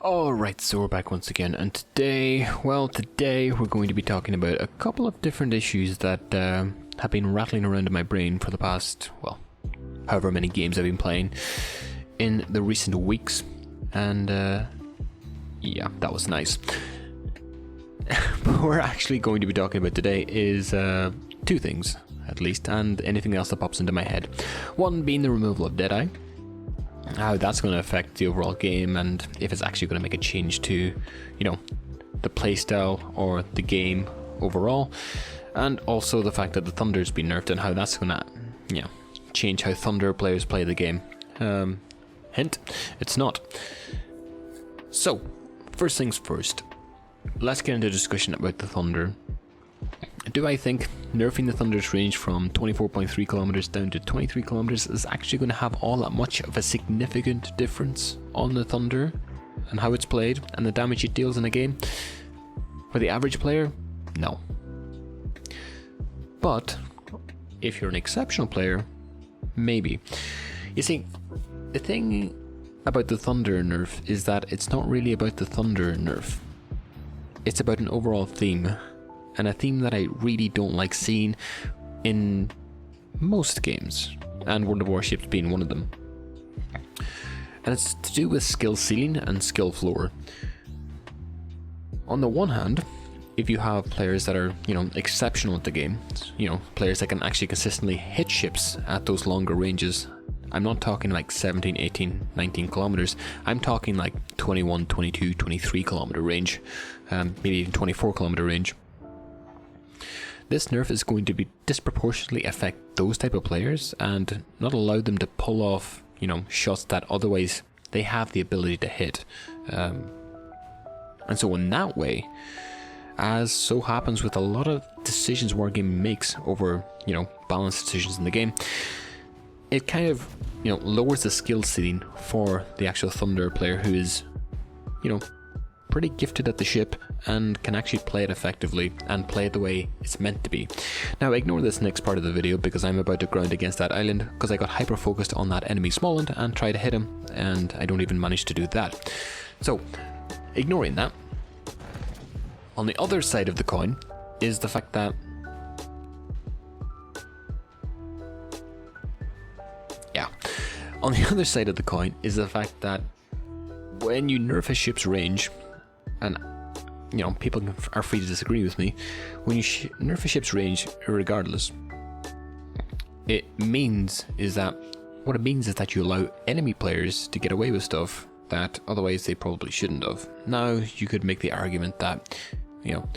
Alright, so we're back once again, and today we're going to be talking about a couple of different issues that have been rattling around in my brain for the past, well, however many games I've been playing in the recent weeks, and yeah, that was nice. But what we're actually going to be talking about today is two things, at least, and anything else that pops into my head. One being the removal of Deadeye, how that's going to affect the overall game, and if it's actually going to make a change to, you know, the playstyle or the game overall, and also the fact that the Thunder's been nerfed and how that's going to, you know, change how Thunder players play the game. Hint, it's not. So, first things first, let's get into a discussion about the Thunder. Do I think nerfing the Thunder's range from 24.3 kilometers down to 23 kilometers is actually going to have all that much of a significant difference on the Thunder and how it's played and the damage it deals in a game? For the average player, no. But if you're an exceptional player, maybe. You see, the thing about the Thunder nerf is that it's not really about the Thunder nerf. It's about an overall theme. And a theme that I really don't like seeing in most games, and World of Warships being one of them. And it's to do with skill ceiling and skill floor. On the one hand, if you have players that are, you know, exceptional at the game, you know, players that can actually consistently hit ships at those longer ranges. I'm not talking like 17, 18, 19 kilometers. I'm talking like 21, 22, 23 kilometer range, maybe even 24 kilometer range. This nerf is going to be disproportionately affect those type of players and not allow them to pull off, you know, shots that otherwise they have the ability to hit. And so in that way, as so happens with a lot of decisions Wargaming makes over, you know, balanced decisions in the game, it kind of, you know, lowers the skill ceiling for the actual Thunder player who is, you know, pretty gifted at the ship and can actually play it effectively and play it the way it's meant to be. Now ignore this next part of the video because I'm about to ground against that island because I got hyper focused on that enemy Smallland and try to hit him, and I don't even manage to do that. So ignoring that, on the other side of the coin is the fact that on the other side of the coin is the fact that when you nerf a ship's range, and you know, people are free to disagree with me, when you nerf a ship's range regardless, what it means is that you allow enemy players to get away with stuff that otherwise they probably shouldn't have. Now you could make the argument that, you know,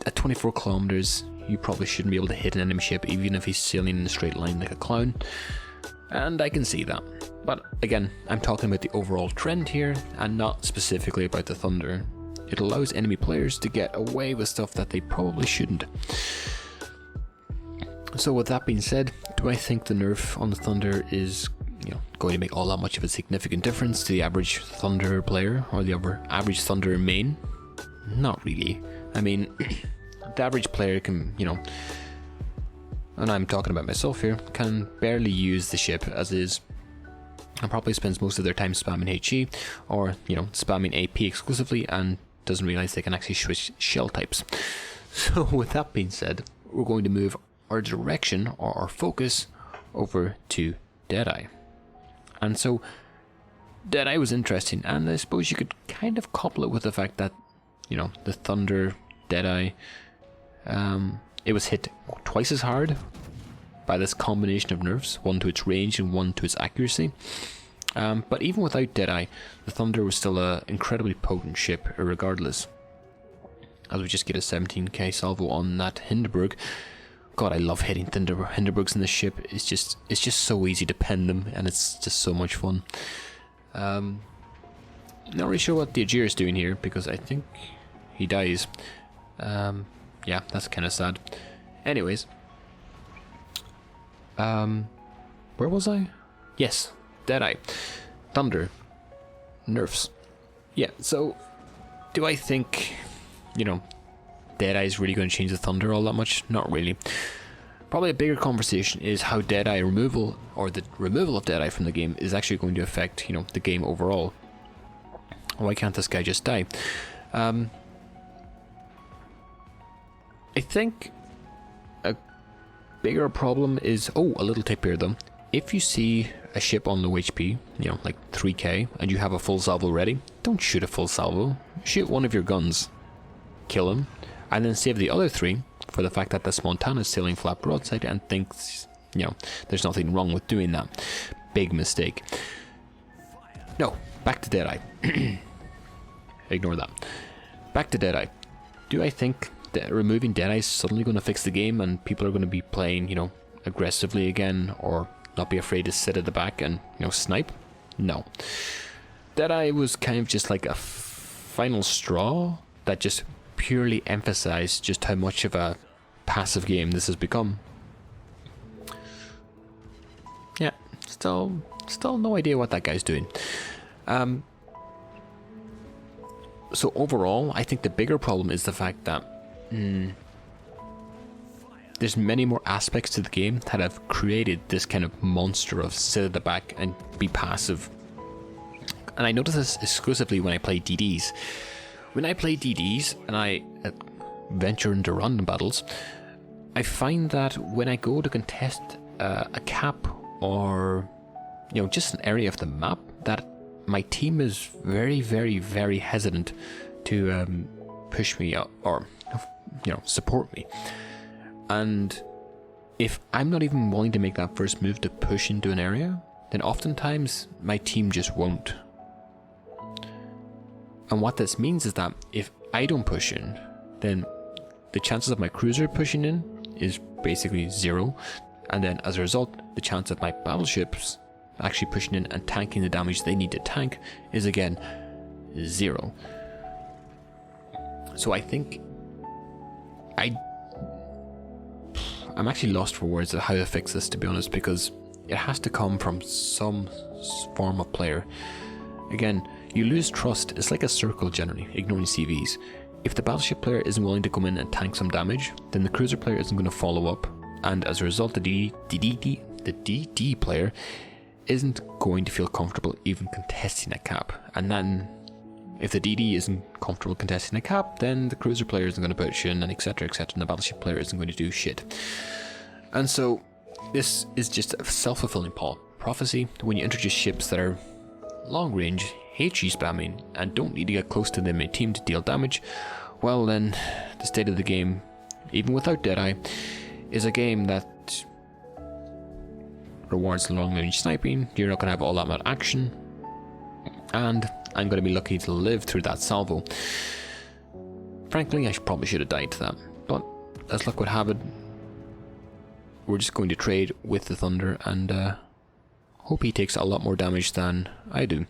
at 24 kilometers you probably shouldn't be able to hit an enemy ship even if he's sailing in a straight line like a clown, and I can see that. But again, I'm talking about the overall trend here and not specifically about the Thunder. It allows enemy players to get away with stuff that they probably shouldn't. So with that being said, do I think the nerf on the Thunder is, you know, going to make all that much of a significant difference to the average Thunder player or the average Thunder main? Not really. I mean, the average player can, you know, and I'm talking about myself here, can barely use the ship as is, and probably spends most of their time spamming HE or, you know, spamming AP exclusively and doesn't realize they can actually switch shell types. So with that being said, we're going to move our direction or our focus over to Deadeye. And so Deadeye was interesting, and I suppose you could kind of couple it with the fact that, you know, the Thunder Deadeye, it was hit twice as hard by this combination of nerfs, one to its range and one to its accuracy. But even without Deadeye, the Thunder was still an incredibly potent ship regardless. As we just get a 17k salvo on that Hindenburg. God, I love hitting Hindenburgs in this ship. It's just so easy to pen them, and it's just so much fun. Not really sure what the Ajir is doing here because I think he dies. Yeah, that's kind of sad. Anyways, where was I? Yes, Deadeye, Thunder, nerfs. Yeah, so do I think, you know, Deadeye is really going to change the Thunder all that much? Not really. Probably a bigger conversation is how Deadeye removal, or the removal of Deadeye from the game, is actually going to affect, you know, the game overall. Why can't this guy just die? I think a bigger problem is... Oh, a little tip here though. If you see a ship on low HP, you know, like 3k, and you have a full salvo ready, don't shoot a full salvo. Shoot one of your guns, kill him, and then save the other 3 for the fact that this Montana is sailing flat broadside and thinks, you know, there's nothing wrong with doing that. Big mistake. No, back to Deadeye. Ignore that. Back to Deadeye. Do I think that removing Deadeye is suddenly going to fix the game and people are going to be playing, you know, aggressively again, or not be afraid to sit at the back and, you know, snipe? No. Deadeye was kind of just like a final straw that just purely emphasized just how much of a passive game this has become. Yeah, still no idea what that guy's doing. So overall, I think the bigger problem is the fact that there's many more aspects to the game that have created this kind of monster of sit at the back and be passive. And I notice this exclusively when I play DDs. When I play DDs and I venture into random battles, I find that when I go to contest a cap or, you know, just an area of the map, that my team is very, very, very hesitant to push me up or, you know, support me. And if I'm not even willing to make that first move to push into an area, then oftentimes my team just won't. And what this means is that if I don't push in, then the chances of my cruiser pushing in is basically 0. And then as a result, the chance of my battleships actually pushing in and tanking the damage they need to tank is again 0. So I think I'm actually lost for words of how to fix this, to be honest, because it has to come from some form of player. Again, you lose trust. It's like a circle generally, ignoring CVs. If the battleship player isn't willing to come in and tank some damage, then the cruiser player isn't going to follow up, and as a result, the DD player isn't going to feel comfortable even contesting a cap. And then, if the DD isn't comfortable contesting a cap, then the cruiser player isn't going to push in, and etc, etc, and the battleship player isn't going to do shit. And so, this is just a self-fulfilling prophecy. When you introduce ships that are long range, HE spamming, and don't need to get close to the main team to deal damage, well then, the state of the game, even without Deadeye, is a game that rewards long range sniping. You're not going to have all that much action, and I'm going to be lucky to live through that salvo. Frankly, I probably should have died to that, but as luck would have it, we're just going to trade with the Thunder and hope he takes a lot more damage than I do.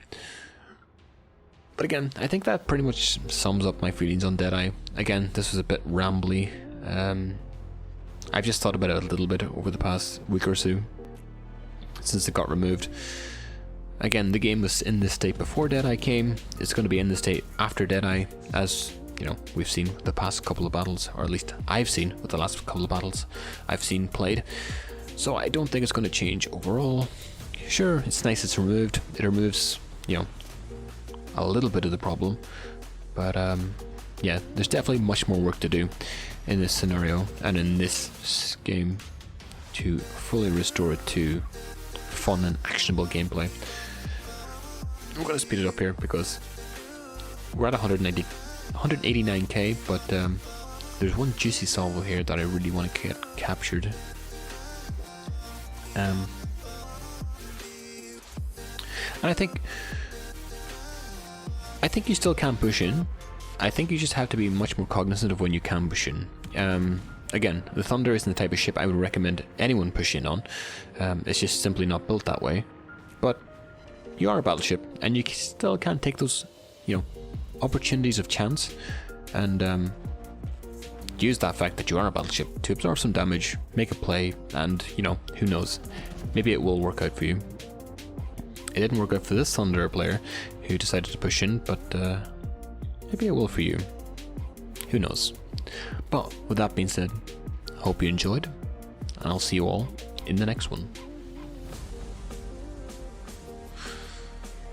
But again, I think that pretty much sums up my feelings on Deadeye. Again, this was a bit rambly. I've just thought about it a little bit over the past week or so, since it got removed. Again, the game was in this state before Deadeye came. It's going to be in this state after Deadeye, as you know, we've seen the past couple of battles, or at least I've seen with the last couple of battles I've seen played. So I don't think it's going to change overall. Sure, it's nice it's removed. It removes, you know, a little bit of the problem, but yeah, there's definitely much more work to do in this scenario and in this game to fully restore it to fun and actionable gameplay. I'm going to speed it up here because we're at 189k, but there's one juicy salvo here that I really want to get captured. And I think you still can push in. I think you just have to be much more cognizant of when you can push in. Again, the Thunder isn't the type of ship I would recommend anyone push in on. It's just simply not built that way. But you are a battleship, and you still can take those, you know, opportunities of chance, and use that fact that you are a battleship to absorb some damage, make a play, and, you know, who knows, maybe it will work out for you. It didn't work out for this Thunder player who decided to push in, but maybe it will for you. Who knows? But with that being said, hope you enjoyed, and I'll see you all in the next one.